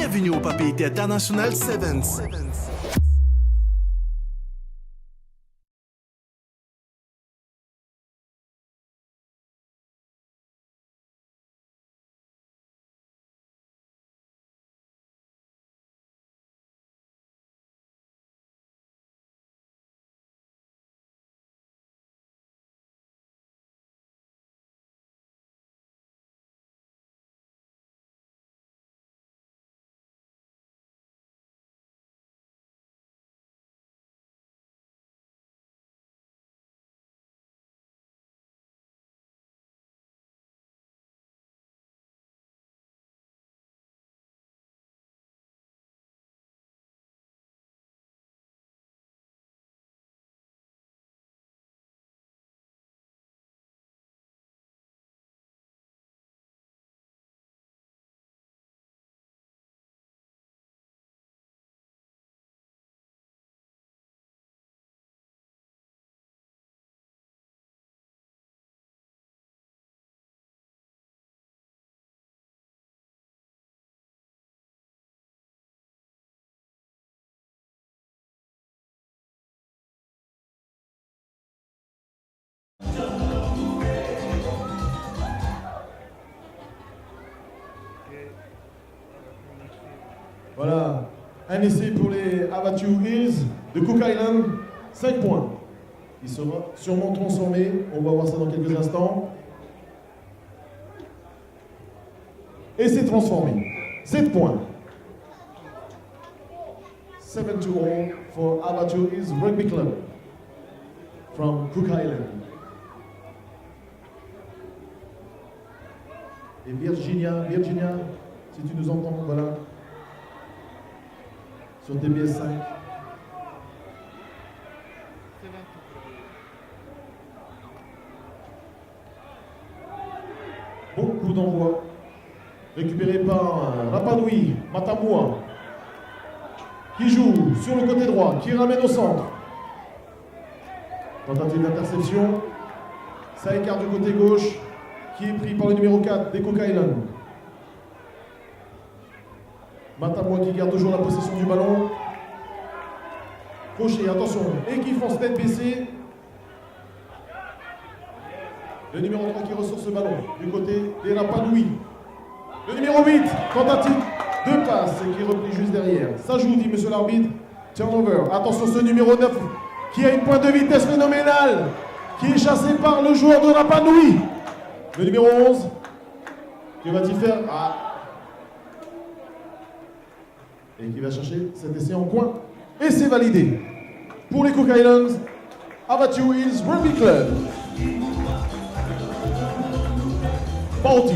Bienvenue au Papeete International Sevens. Voilà, un essai pour les Abattu Hills de Cook Island, 5 points. Il sera sûrement transformé, on va voir ça dans quelques instants. Et c'est transformé, 7 points. 7-0 for Abattu Hills Rugby Club from Cook Island. Et Virginia, si tu nous entends, voilà. Sur TBS 5. Bon coup d'envoi. Récupéré par Rapanui Matamua, qui joue sur le côté droit, qui ramène au centre. Tentative d'interception. Ça écarte du côté gauche, qui est pris par le numéro 4 des Cook Island. Matamua qui garde toujours la possession du ballon. Crochet, attention, et qui fonce tête baissée. Le numéro 3 qui ressort ce ballon du côté des Rapanui. Le numéro 8, tentative de passe et qui replie juste derrière. Ça joue, dit monsieur l'arbitre. Turnover. Attention, ce numéro 9 qui a une pointe de vitesse phénoménale, qui est chassé par le joueur de Rapanui. Le numéro 11, que va-t-il faire? Et qui va chercher cet essai en coin. Et c'est validé. Pour les Cook Islands, Abattu Hills Rugby Club. Pauti.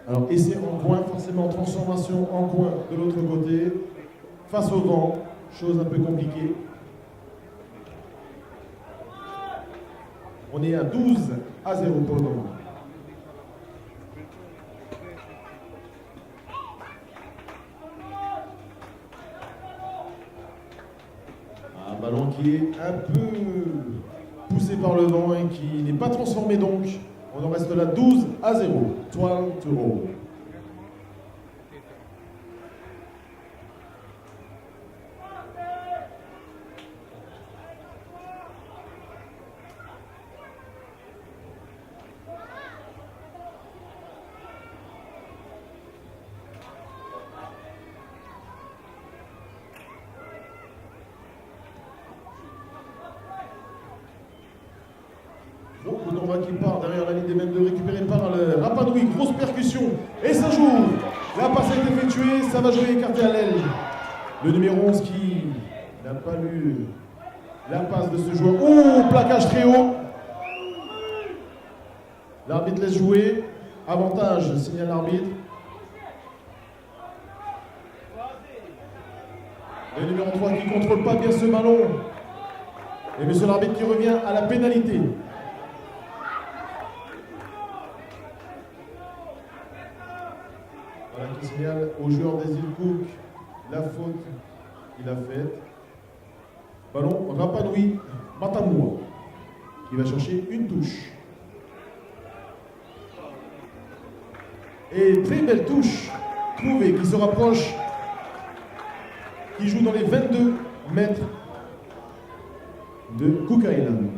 Alors, essai en coin, forcément transformation en coin de l'autre côté. Face au vent, chose un peu compliquée. On est à 12-0 pour le moment. Un ballon qui est un peu poussé par le vent et qui n'est pas transformé donc. On en reste là 12-0. 12-0. Qui part derrière la ligne des mêmes de récupéré par le Rapanui, grosse percussion et ça joue. La passe est effectuée, ça va jouer écarté à l'aile. Le numéro 11 qui n'a pas lu la passe de ce joueur. Oh, plaquage très haut. L'arbitre laisse jouer. Avantage, signale l'arbitre. Le numéro 3 qui ne contrôle pas bien ce ballon. Et monsieur l'arbitre qui revient à la pénalité. Voilà qui signale au joueur des îles Cook la faute qu'il a faite. Ballon Rapa Nui Matamua qui va chercher une touche. Et très belle touche trouvée qui se rapproche, qui joue dans les 22 mètres de Cook Island.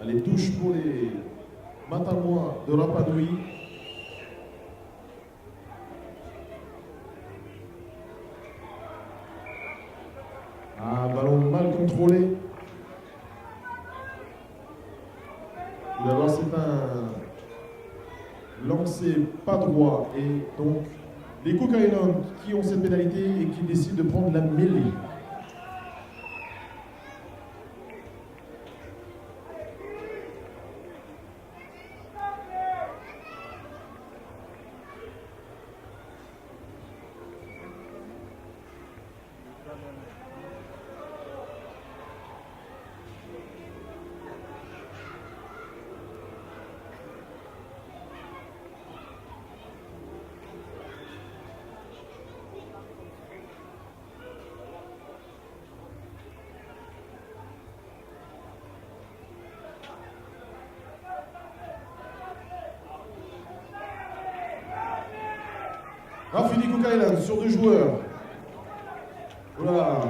Les touches pour les Matamua de Rapa Nui. Un ballon mal contrôlé. Tout d'abord, c'est un lancer pas droit. Et donc, les Cook Islands qui ont cette pénalité et qui décident de prendre la mêlée. Rafini Cook Island sur 2 joueurs. Voilà,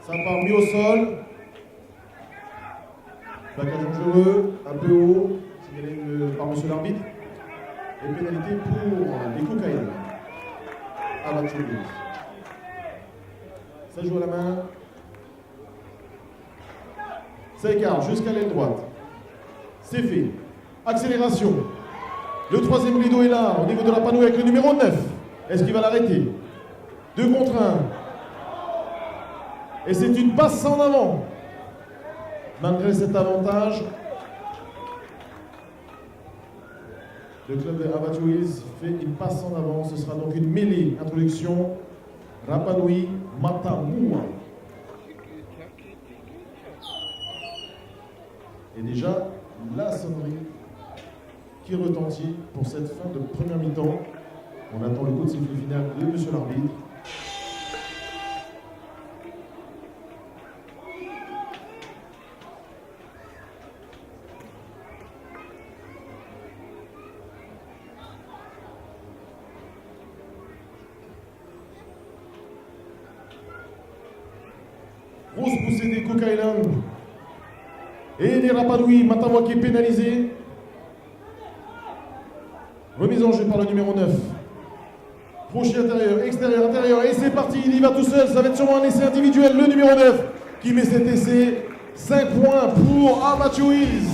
ça part mis au sol. Plaquage dangereux, un peu haut, signalé par monsieur l'arbitre. Et pénalité pour les Cook Island. Abattu. Ça joue à la main. Ça écarte jusqu'à l'aile droite. C'est fait. Accélération. Le 3e rideau est là, au niveau de la panneau avec le numéro 9. Est-ce qu'il va l'arrêter? 2 contre 1. Et c'est une passe en avant. Malgré cet avantage, le club de Abatouiz fait une passe en avant. Ce sera donc une mêlée. Introduction. Rapa Nui Matamua. Et déjà, la sonnerie qui retentit pour cette fin de première mi-temps. On attend le coup de sifflet final de monsieur l'arbitre. Grosse poussée des Cook Island. Et des Rapa Nui Matamua qui est pénalisé. Remise en jeu par le numéro 9. Crochet intérieur, extérieur, intérieur, et c'est parti, il y va tout seul, ça va être sûrement un essai individuel, le numéro 9 qui met cet essai, 5 points pour Abatouiz.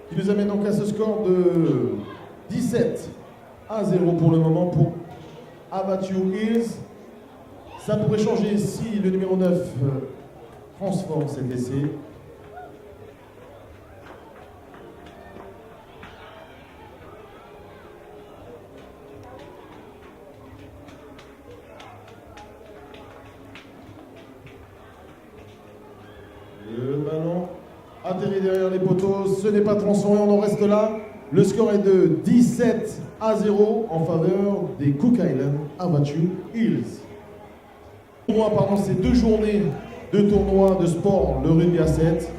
Qui nous amène donc à ce score de 17-0 pour le moment pour Abatouiz. Ça pourrait changer si le numéro 9 transforme cet essai. Le ballon atterrit derrière les poteaux, ce n'est pas transformé, on en reste là. Le score est de 17-0 en faveur des Cook Island Abattu Hills. Pendant ces 2 journées de tournoi de sport, le rugby à 7,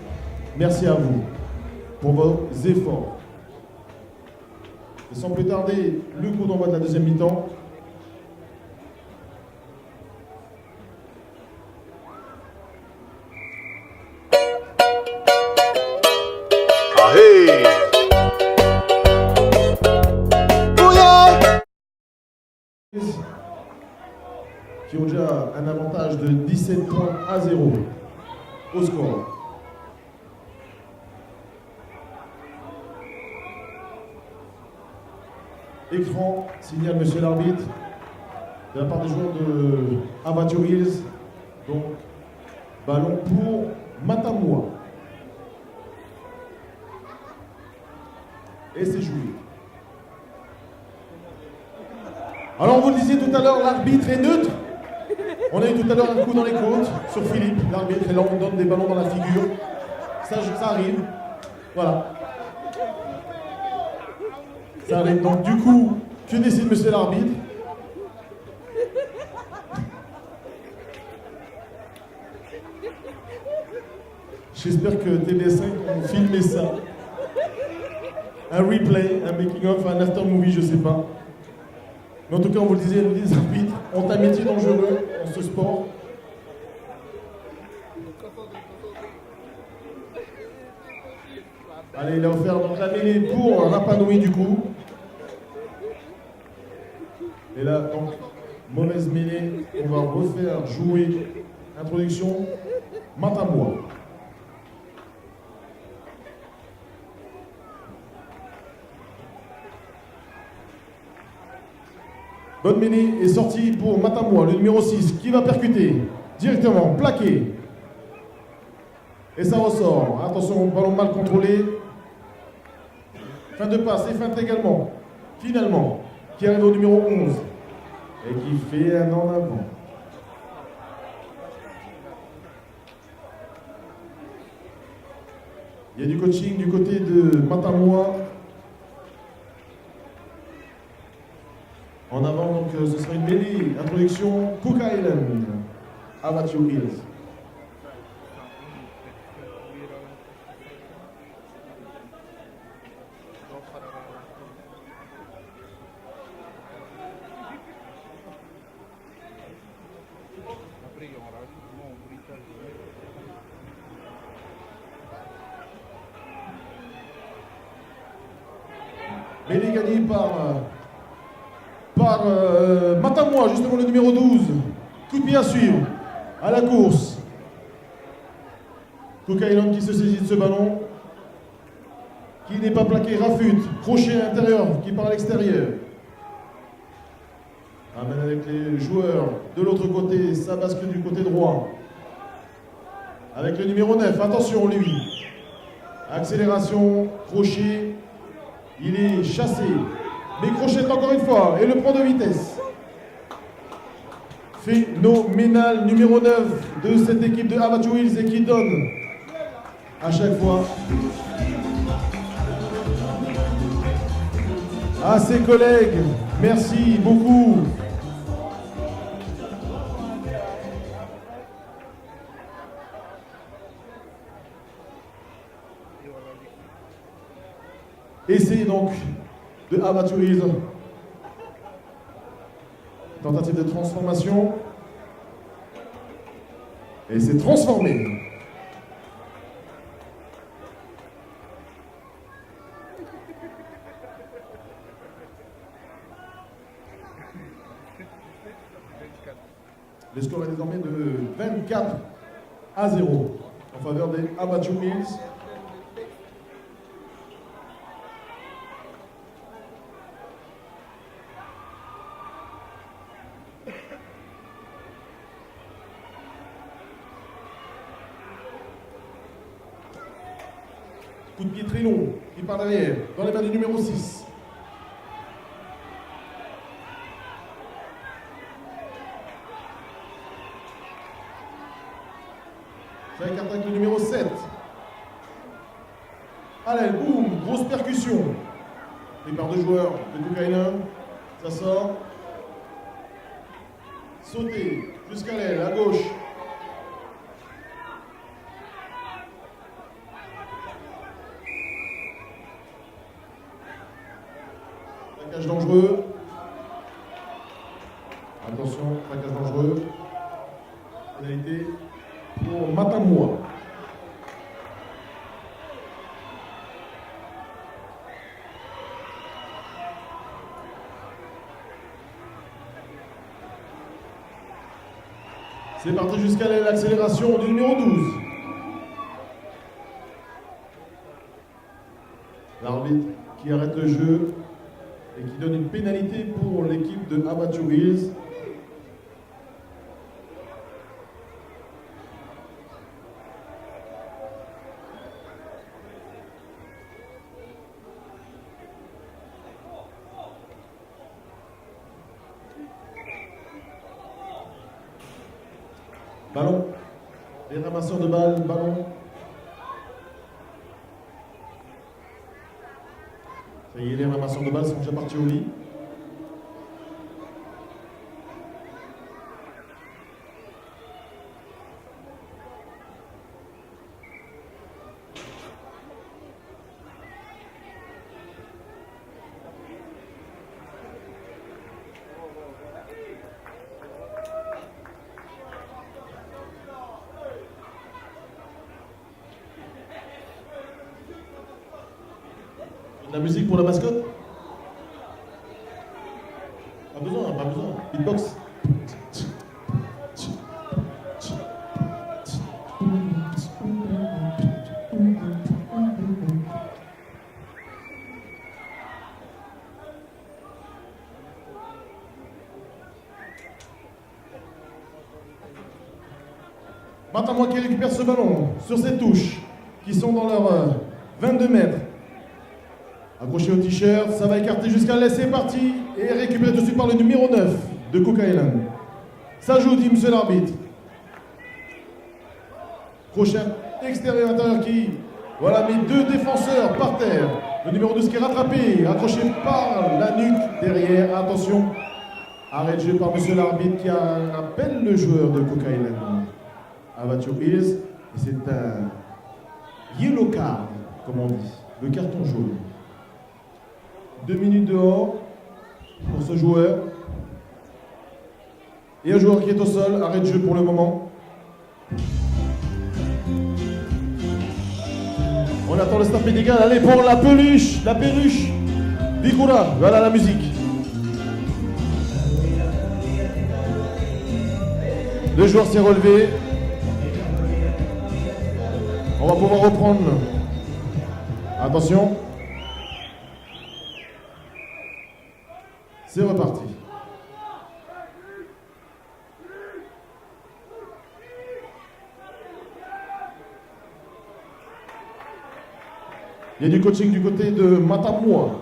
merci à vous pour vos efforts. Et sans plus tarder, le coup d'envoi de la deuxième mi-temps. Qui ont déjà un avantage de 17 points à 0 au score. Écran, signale monsieur l'arbitre, de la part des joueurs de Abattu Hills. Donc, ballon pour Matamua. Et c'est joué. Alors, on vous le disait tout à l'heure, l'arbitre est neutre. On a eu tout à l'heure un coup dans les côtes sur Philippe, l'arbitre, et là on donne des ballons dans la figure. Ça arrive. Voilà. Ça arrive. Donc, du coup, que décide monsieur l'arbitre? J'espère que TV5 ont filmé ça. Un replay, un making-of, un after-movie, je sais pas. Mais en tout cas, on vous le disait, les arbitres ont un métier dangereux dans ce sport. Allez, il a offert donc la mêlée pour Rapa Nui du coup. Et là, donc, mauvaise mêlée, on va refaire jouer. Introduction, Matamboua. Bonne mêlée est sortie pour Matamboua, le numéro 6, qui va percuter directement, plaqué. Et ça ressort. Attention, ballon mal contrôlé. Fin de passe et feinte également. Finalement, qui arrive au numéro 11 et qui fait un en avant. Il y a du coaching du côté de Matamboua. En avant, donc, ce sera une mêlée. Introduction, Cook Island. Avatio Hills. Mêlée gagnée par Matamboua, justement le numéro 12. Coup de pied à suivre. À la course. Cook Island qui se saisit de ce ballon. Qui n'est pas plaqué, rafute. Crochet à l'intérieur, qui part à l'extérieur. Amène avec les joueurs de l'autre côté, ça bascule du côté droit. Avec le numéro 9, attention lui. Accélération, crochet. Il est chassé. Mais crochette encore une fois. Et le prend de vitesse. Phénoménal numéro 9 de cette équipe de Avatio Hills et qui donne à chaque fois à ses collègues. Merci beaucoup. Essai donc de Avatio Hills. Tentative de transformation. Et c'est transformé. Le score est désormais de 24-0 en faveur des Avatio Hills. Coup de pied très long, qui part derrière, dans les mains du numéro 6. Ça écarte avec le numéro 7. Allez, boum, grosse percussion. Départ de joueurs de Cook Island. Ça sort. Sauter jusqu'à l'aile, à gauche. Plaquage dangereux. Attention, plaquage dangereux. Pénalité pour Matamboua. C'est parti jusqu'à l'accélération du numéro 12. L'arbitre qui arrête le jeu et qui donne une pénalité pour l'équipe de Avatio Hills. Ballon. Les ramasseurs de balles, ballon. Ça y est, les ramasseurs de balles sont déjà partis au lit. La musique pour la mascotte? Pas besoin, pas besoin. Beatbox. Maintenant qui récupère ce ballon sur cette touche, qui sont dans leur 22 mètres. Accroché au t-shirt, ça va écarter jusqu'à là, c'est parti. Et récupéré tout de suite par le numéro 9 de Cook Island. Ça joue, dit monsieur l'arbitre. Prochain extérieur intérieur qui, voilà, met deux défenseurs par terre. Le numéro 12 qui est rattrapé, accroché par la nuque derrière. Attention, arrêt de jeu par monsieur l'arbitre qui appelle le joueur de Cook Island. Avatio Hills. Et c'est un yellow card, comme on dit, le carton jaune. 2 minutes dehors pour ce joueur. Et un joueur qui est au sol, arrêt de jeu pour le moment. On attend le staff médical. Allez pour la perruche Bikura, voilà la musique. Le joueur s'est relevé. On va pouvoir reprendre. Attention. C'est reparti. Il y a du coaching du côté de Matamua.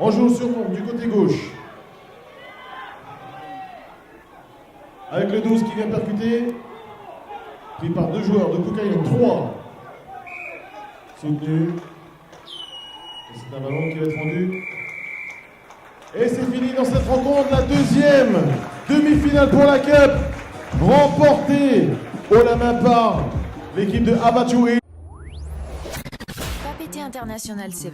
On joue sur du côté gauche. Avec le 12 qui vient percuter. Pris par deux joueurs de Cook Island. 3. Soutenu. C'est un ballon qui va être rendu. Et c'est fini dans cette rencontre. La deuxième demi-finale pour la Cup. Remportée haut la main par l'équipe de Avatio Hills. KPT International 7.